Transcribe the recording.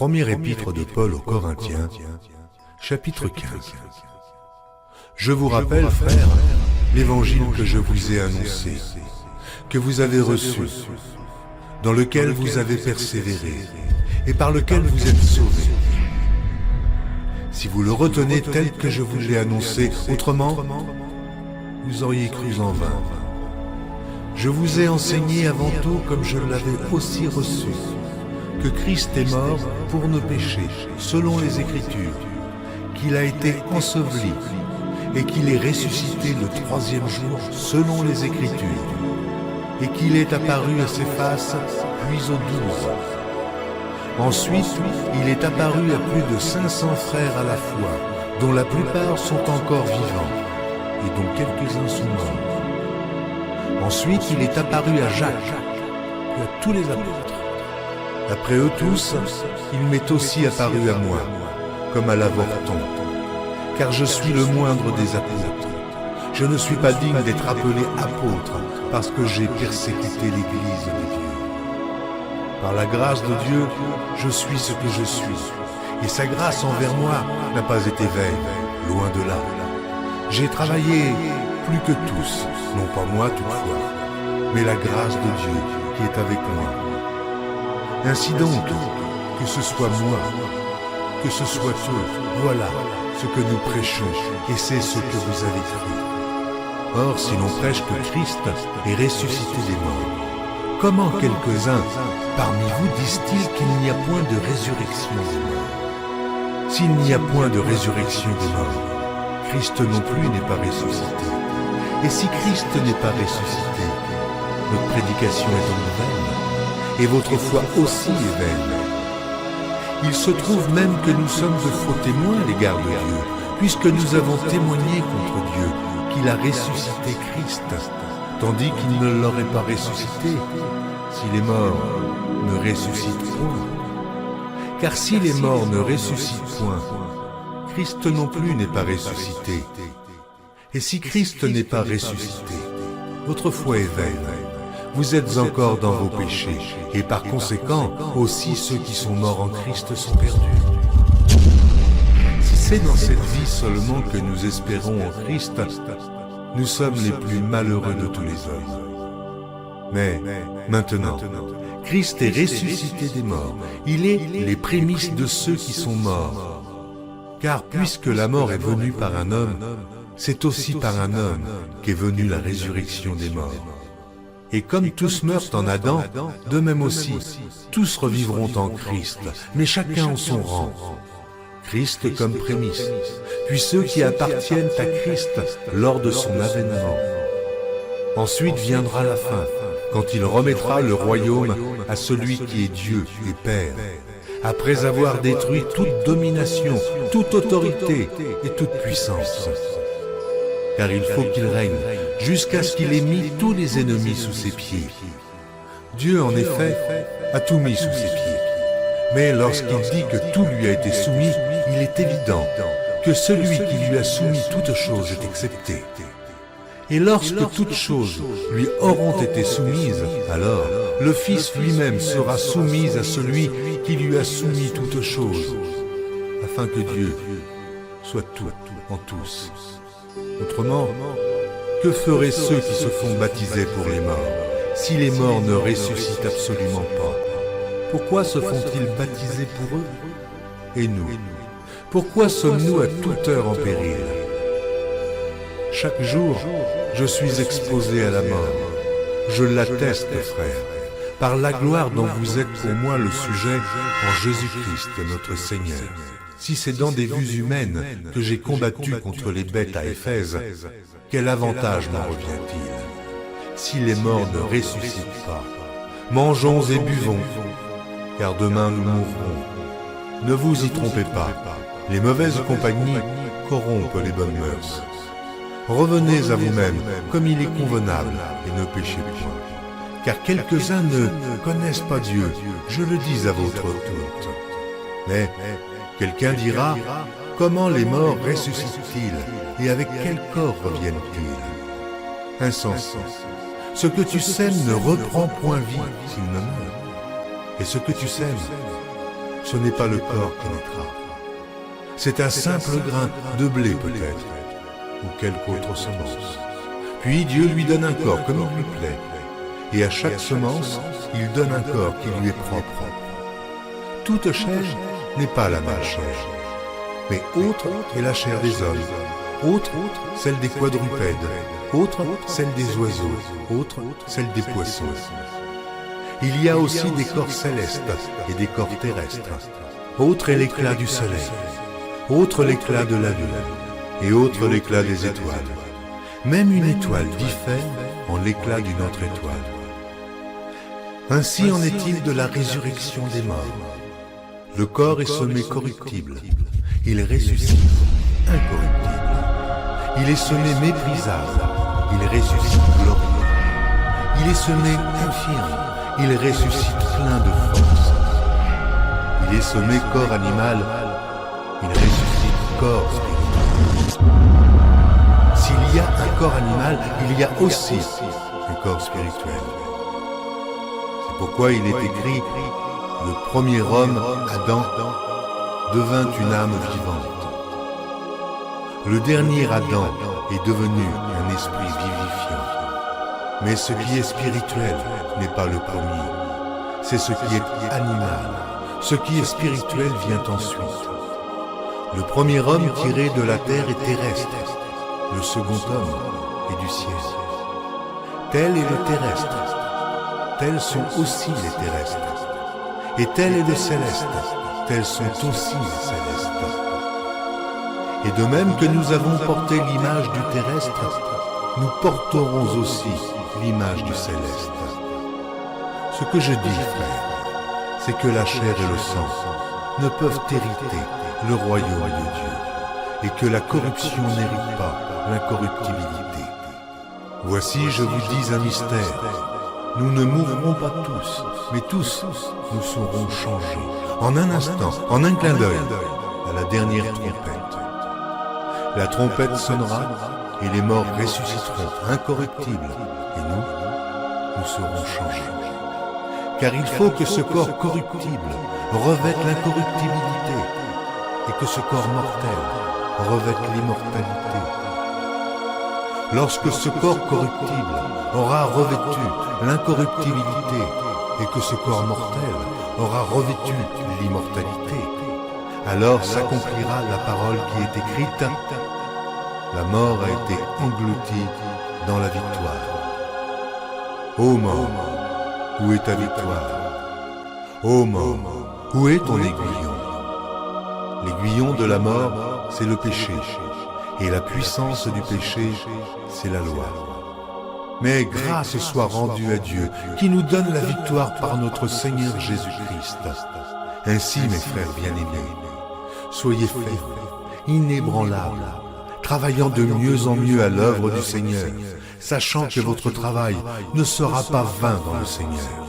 Premier épître de Paul aux Corinthiens, chapitre 15. Je vous rappelle, frères, l'évangile que je vous ai annoncé, que vous avez reçu, dans lequel vous avez persévéré, et par lequel vous êtes sauvés. Si vous le retenez tel que je vous l'ai annoncé, autrement, vous auriez cru en vain. Je vous ai enseigné avant tout, comme je l'avais aussi reçu, que Christ est mort pour nos péchés, selon les Écritures, qu'il a été enseveli et qu'il est ressuscité le troisième jour, selon les Écritures, et qu'il est apparu à ses faces, puis aux 12. Ensuite, il est apparu à plus de 500 frères à la fois, dont la plupart sont encore vivants, et dont quelques-uns sont morts. Ensuite, il est apparu à Jacques, puis à tous les apôtres. Après eux tous, il m'est aussi apparu à moi, comme à l'avorton, car je suis le moindre des apôtres. Je ne suis pas digne d'être appelé apôtre, parce que j'ai persécuté l'Église de Dieu. Par la grâce de Dieu, je suis ce que je suis, et sa grâce envers moi n'a pas été vaine, loin de là. J'ai travaillé plus que tous, non pas moi toutefois, mais la grâce de Dieu qui est avec moi. Ainsi donc, que ce soit moi, que ce soit eux, voilà ce que nous prêchons, et c'est ce que vous avez cru. Or, si l'on prêche que Christ est ressuscité des morts, comment quelques-uns parmi vous disent-ils qu'il n'y a point de résurrection des morts? S'il n'y a point de résurrection des morts, Christ non plus n'est pas ressuscité. Et si Christ n'est pas ressuscité, notre prédication est donc vaine, et votre foi aussi est vaine. Il se trouve même que nous sommes de faux témoins à l'égard de Dieu, puisque nous avons témoigné contre Dieu qu'il a ressuscité Christ, tandis qu'il ne l'aurait pas ressuscité si les morts ne ressuscitent point. Car si les morts ne ressuscitent point, Christ non plus n'est pas ressuscité. Et si Christ n'est pas ressuscité, votre foi est vaine. Vous êtes encore dans vos péchés, et par conséquent, aussi ceux qui sont morts en Christ sont perdus. Si c'est dans cette vie seulement que nous espérons en Christ, nous sommes les plus malheureux de tous les hommes. Mais maintenant, Christ est ressuscité des morts. Il est les prémices de ceux qui sont morts. Car puisque la mort est venue par un homme, c'est aussi par un homme qu'est venue la résurrection des morts. Et comme tous meurent en Adam, de même aussi, tous revivront en Christ, mais chacun en son rang. Christ comme prémisse, puis ceux qui appartiennent à Christ lors de son avènement. Ensuite viendra la fin, quand il remettra le royaume à celui qui est Dieu et Père, après avoir détruit toute domination, toute autorité et toute puissance. Car il faut qu'il règne, jusqu'à ce qu'il ait mis tous les ennemis sous ses pieds. Dieu, en effet, a tout mis sous ses pieds. Mais lorsqu'il dit que tout lui a été soumis, il est évident que celui qui lui a soumis toutes choses est excepté. Et lorsque toutes choses lui auront été soumises, alors le Fils lui-même sera soumis à celui qui lui a soumis toutes choses, afin que Dieu soit tout en tous. Autrement, que feraient ceux qui se font baptiser pour les morts, si les morts ne ressuscitent absolument pas? Pourquoi se font-ils baptiser pour eux? Et nous, pourquoi sommes-nous à toute heure en péril? Chaque jour, je suis exposé à la mort. Je l'atteste, frères, par la gloire dont vous êtes pour moi le sujet en Jésus-Christ notre Seigneur. Si c'est dans des vues humaines que j'ai combattu contre les bêtes à Éphèse, quel avantage m'en revient-il? Si les morts ne ressuscitent pas, mangeons et buvons, car demain nous mourrons. Ne vous y trompez pas, les mauvaises compagnies corrompent les bonnes mœurs. Revenez à vous-même comme il est convenable et ne péchez point. Car quelques-uns ne connaissent pas Dieu, je le dis à votre honte. Mais quelqu'un dira, comment les morts ressuscitent-ils et avec quel corps reviennent-ils? Insensé, ce que tu sèmes ne reprend point vie s'il ne meurt. Et ce que tu sèmes, ce n'est pas le corps qui naîtra. C'est un simple grain de blé peut-être, ou quelque autre semence. Puis Dieu lui donne un corps comme il lui plaît, et à chaque semence, il donne un corps qui lui est propre. Toute chair n'est pas la même chair, mais autre est la chair des hommes, autre celle des quadrupèdes, autre celle des oiseaux, autre celle des poissons. Il y a aussi des corps célestes et des corps terrestres. Autre est l'éclat du soleil, autre l'éclat de la lune, et autre l'éclat des étoiles. Même une étoile diffère en l'éclat d'une autre étoile. Ainsi en est-il de la résurrection des morts. Le corps est semé corruptible, il ressuscite incorruptible. Il est semé méprisable, il ressuscite glorieux. Il est semé infirme, il ressuscite plein de force. Il est semé corps animal, il ressuscite corps spirituel. S'il y a un corps animal, il y a aussi un corps spirituel. C'est pourquoi il est écrit, le premier homme, Adam, devint une âme vivante. Le dernier Adam est devenu un esprit vivifiant. Mais ce qui est spirituel n'est pas le premier. C'est ce qui est animal. Ce qui est spirituel vient ensuite. Le premier homme tiré de la terre est terrestre. Le second homme est du ciel. Tel est le terrestre. Tels sont aussi les terrestres. Et tel est le céleste. Tels sont aussi les célestes. Et de même que nous avons porté l'image du terrestre, nous porterons aussi l'image du céleste. Ce que je dis, frère, c'est que la chair et le sang ne peuvent hériter le royaume de Dieu, et que la corruption n'hérite pas l'incorruptibilité. Voici, je vous dis un mystère. Nous ne mourrons pas tous, mais tous nous serons changés, en un instant, en un clin d'œil, à la dernière trompette. La trompette sonnera, et les morts ressusciteront incorruptibles, et nous serons changés. Car il faut que ce corps corruptible revête l'incorruptibilité, et que ce corps mortel revête l'immortalité. Lorsque ce corps corruptible aura revêtu l'incorruptibilité, et que ce corps mortel aura revêtu l'immortalité, alors s'accomplira la parole qui est écrite, la mort a été engloutie dans la victoire. Ô mort, où est ta victoire? Ô mort, où est ton aiguillon? L'aiguillon de la mort, c'est le péché, et la puissance du péché, c'est la loi. Mais grâce soit rendue à Dieu, qui nous donne la victoire par notre Seigneur Jésus-Christ. Ainsi, mes frères bien-aimés, soyez fermes, inébranlables, travaillant de mieux en mieux à l'œuvre du Seigneur, sachant que votre travail ne sera pas vain dans le Seigneur.